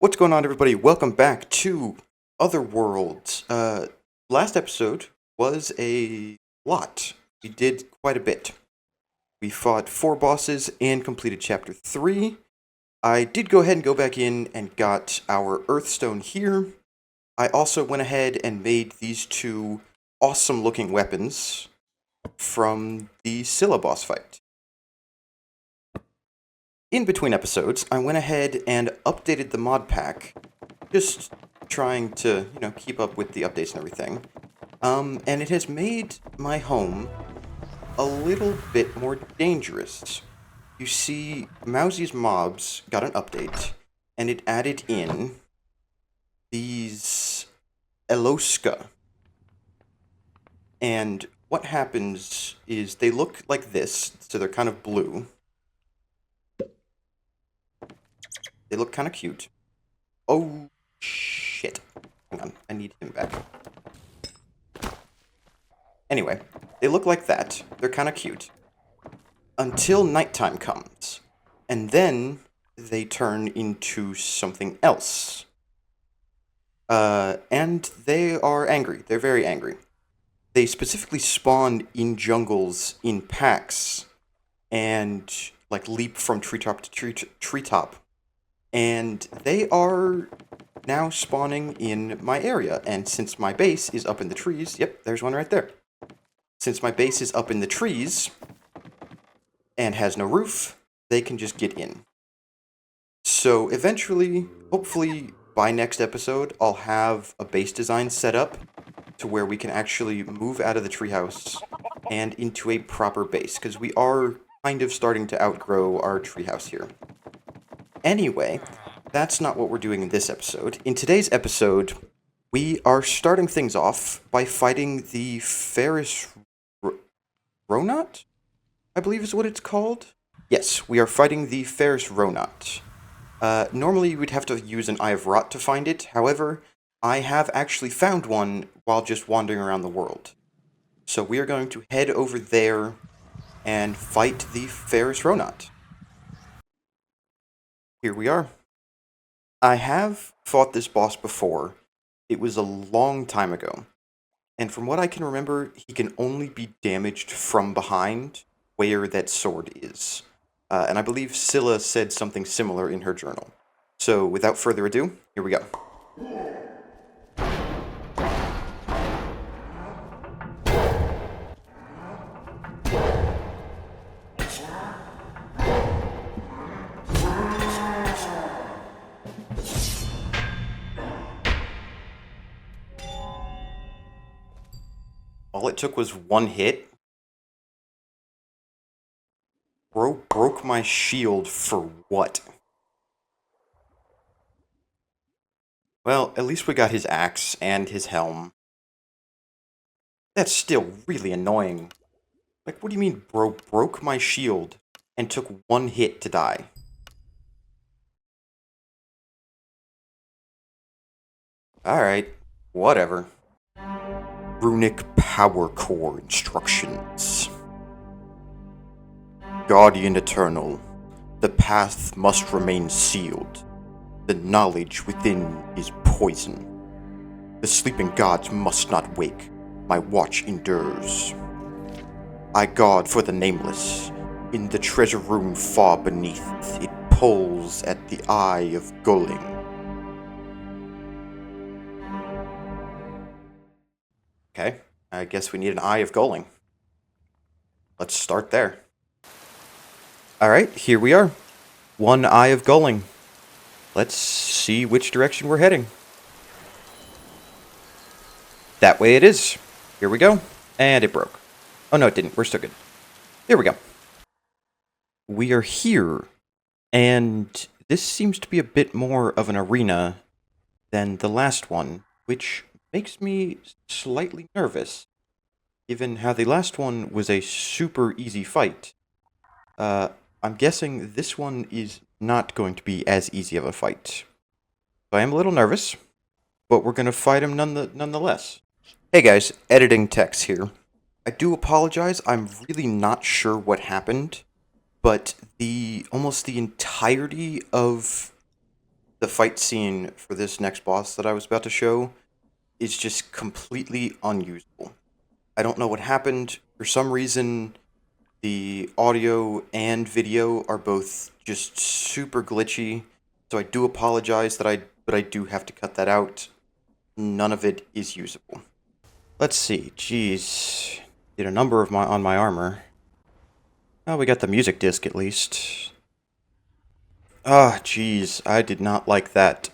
What's going on, everybody? Welcome back to OtherWorld. Last episode was a lot. We did quite a bit. We fought 4 bosses and completed Chapter 3. I did go ahead and go back in and got our Earthstone here. I also went ahead and made these 2 awesome-looking weapons from the Scylla boss fight. In between episodes, I went ahead and updated the mod pack, just trying to, keep up with the updates and everything. And it has made my home a little bit more dangerous. You see, Mousie's mobs got an update, and it added in these Eloska. And what happens is they look like this, so they're kind of blue. They look kind of cute. Oh, shit. Hang on, I need him back. Anyway, they look like that. They're kind of cute. Until nighttime comes. And then they turn into something else. And they are angry. They're very angry. They specifically spawn in jungles in packs and, leap from treetop to treetop. And they are now spawning in my area. And since my base is up in the trees, yep, there's one right there. Since my base is up in the trees and has no roof, they can just get in. So eventually, hopefully by next episode, I'll have a base design set up to where we can actually move out of the treehouse and into a proper base, because we are kind of starting to outgrow our treehouse here. Anyway, that's not what we're doing in this episode. In today's episode, we are starting things off by fighting the Ferris Ronot, I believe is what it's called. Yes, we are fighting the Ferris Ronot. Normally, we'd have to use an Eye of Rot to find it. However, I have actually found one while just wandering around the world. So we are going to head over there and fight the Ferris Ronot. Here we are. I have fought this boss before. It was a long time ago. And from what I can remember, he can only be damaged from behind where that sword is. And I believe Scylla said something similar in her journal. So without further ado, here we go. All it took was one hit. Bro broke my shield for what? Well, at least we got his axe and his helm. That's still really annoying. What do you mean bro broke my shield and took one hit to die? Alright, whatever. Runic Power Core Instructions. Guardian Eternal, the path must remain sealed. The knowledge within is poison. The sleeping gods must not wake. My watch endures. I guard for the nameless. In the treasure room far beneath, it pulls at the eye of Guling. Okay, I guess we need an Eye of Guling. Let's start there. Alright, here we are. One Eye of Guling. Let's see which direction we're heading. That way it is. Here we go. And it broke. Oh no, it didn't. We're still good. Here we go. We are here. And this seems to be a bit more of an arena than the last one, which makes me slightly nervous, given how the last one was a super easy fight. I'm guessing this one is not going to be as easy of a fight. So I am a little nervous, but we're going to fight him nonetheless. Hey guys, editing text here. I do apologize, I'm really not sure what happened, but almost the entirety of the fight scene for this next boss that I was about to show is just completely unusable. I don't know what happened. For some reason, the audio and video are both just super glitchy, so I do apologize but I do have to cut that out. None of it is usable. Let's see. Jeez. Did a number of on my armor. Oh, we got the music disc at least. Ah, jeez. I did not like that.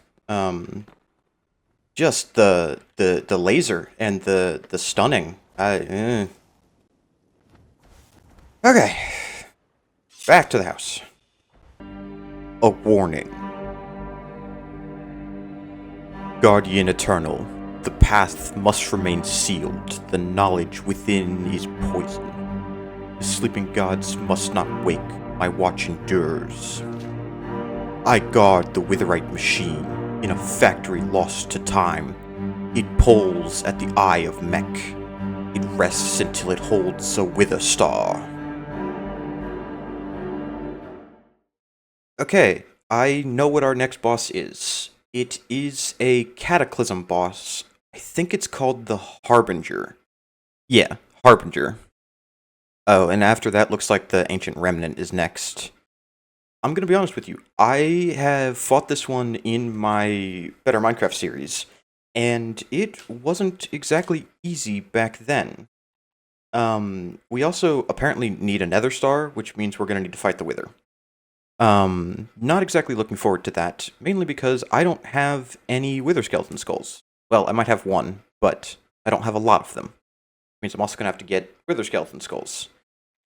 Just the laser and the stunning. Okay. Back to the house. A warning. Guardian Eternal, the path must remain sealed. The knowledge within is poison. The sleeping gods must not wake. My watch endures. I guard the Witherite machine in a factory lost to time. It pulls at the eye of Mech. It rests until it holds a Wither Star. Okay, I know what our next boss is. It is a Cataclysm boss. I think it's called the Harbinger. Yeah, Harbinger. Oh, and after that looks like the Ancient Remnant is next. I'm gonna be honest with you, I have fought this one in my Better Minecraft series, and it wasn't exactly easy back then. We also apparently need a Nether Star, which means we're gonna need to fight the Wither. Not exactly looking forward to that, mainly because I don't have any Wither Skeleton Skulls. Well, I might have one, but I don't have a lot of them. Which means I'm also gonna have to get Wither Skeleton Skulls.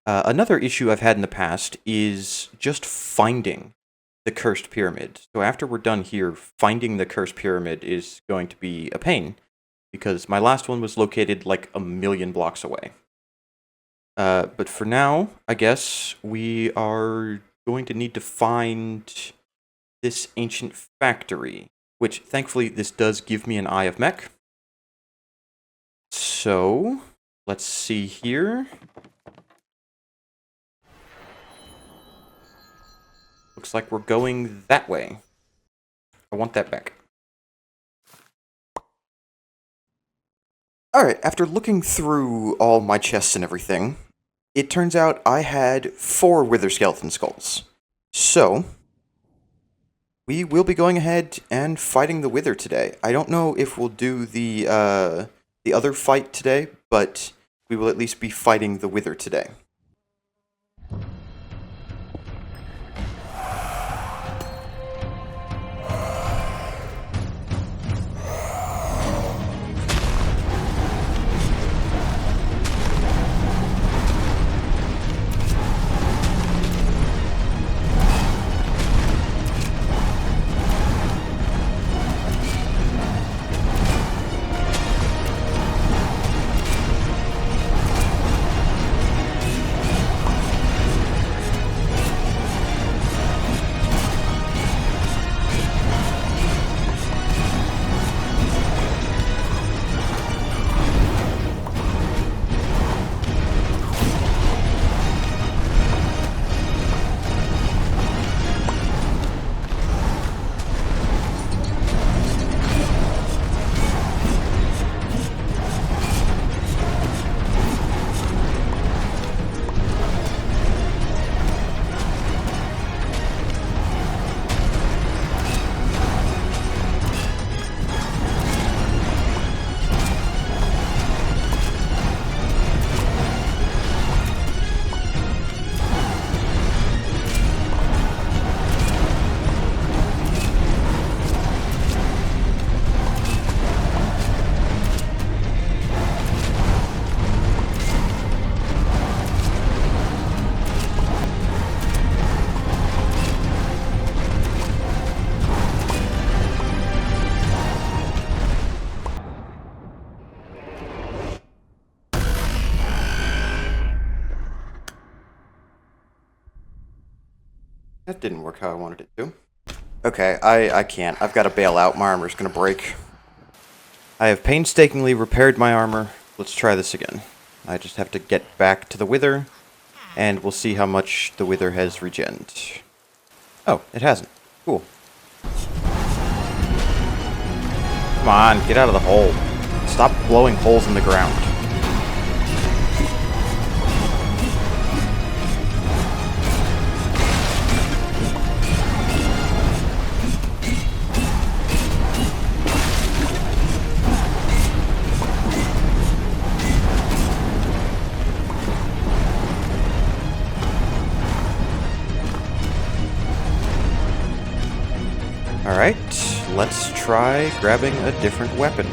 Another issue I've had in the past is just finding the Cursed Pyramid. So after we're done here, finding the Cursed Pyramid is going to be a pain, because my last one was located like a million blocks away. But for now, I guess we are going to need to find this ancient factory, which thankfully this does give me an Eye of Mech. So, let's see here. Looks like we're going that way. I want that back. Alright, after looking through all my chests and everything, it turns out I had 4 Wither Skeleton Skulls. So, we will be going ahead and fighting the Wither today. I don't know if we'll do the other fight today, but we will at least be fighting the Wither today. That didn't work how I wanted it to. Okay, I can't. I've got to bail out. My armor's gonna break. I have painstakingly repaired my armor. Let's try this again. I just have to get back to the Wither, and we'll see how much the Wither has regened. Oh, it hasn't. Cool. Come on, get out of the hole. Stop blowing holes in the ground. Alright, let's try grabbing a different weapon.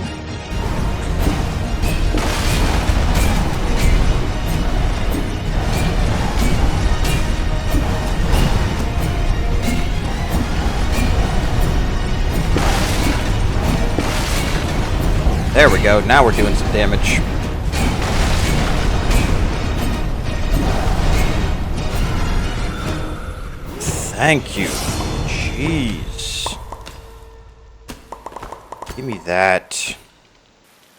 There we go, now we're doing some damage. Thank you. Jeez. Give me that.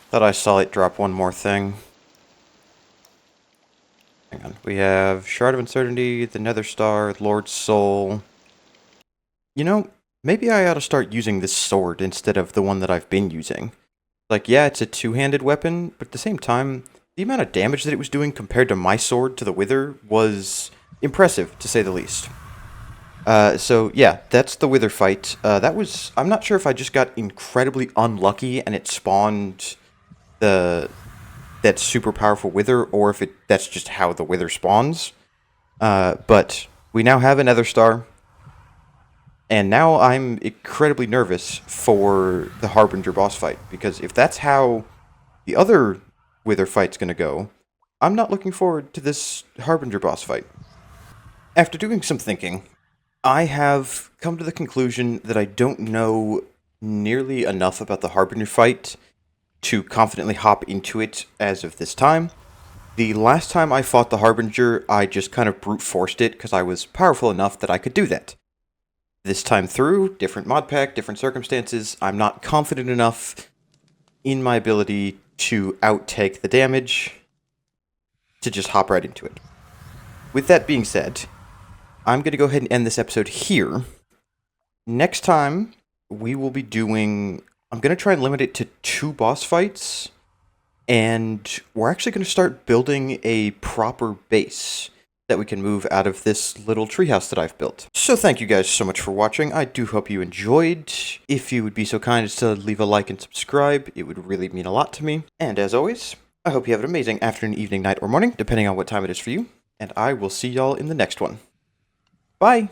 Thought I saw it drop one more thing. Hang on. We have Shard of Uncertainty, the Nether Star, Lord's Soul. You know, maybe I ought to start using this sword instead of the one that I've been using. Like, yeah, it's a two-handed weapon, but at the same time, the amount of damage that it was doing compared to my sword to the Wither was impressive, to say the least. So yeah, that's the Wither fight. I'm not sure if I just got incredibly unlucky and it spawned that super powerful Wither, or if that's just how the Wither spawns. But we now have a Nether Star, and now I'm incredibly nervous for the Harbinger boss fight, because if that's how the other Wither fight's gonna go, I'm not looking forward to this Harbinger boss fight. After doing some thinking, I have come to the conclusion that I don't know nearly enough about the Harbinger fight to confidently hop into it as of this time. The last time I fought the Harbinger, I just kind of brute forced it because I was powerful enough that I could do that. This time through, different mod pack, different circumstances, I'm not confident enough in my ability to outtake the damage to just hop right into it. With that being said, I'm going to go ahead and end this episode here. Next time, we will be doing... I'm going to try and limit it to 2 boss fights, and we're actually going to start building a proper base that we can move out of this little treehouse that I've built. So thank you guys so much for watching. I do hope you enjoyed. If you would be so kind as to leave a like and subscribe, it would really mean a lot to me. And as always, I hope you have an amazing afternoon, evening, night, or morning, depending on what time it is for you, and I will see y'all in the next one. Bye!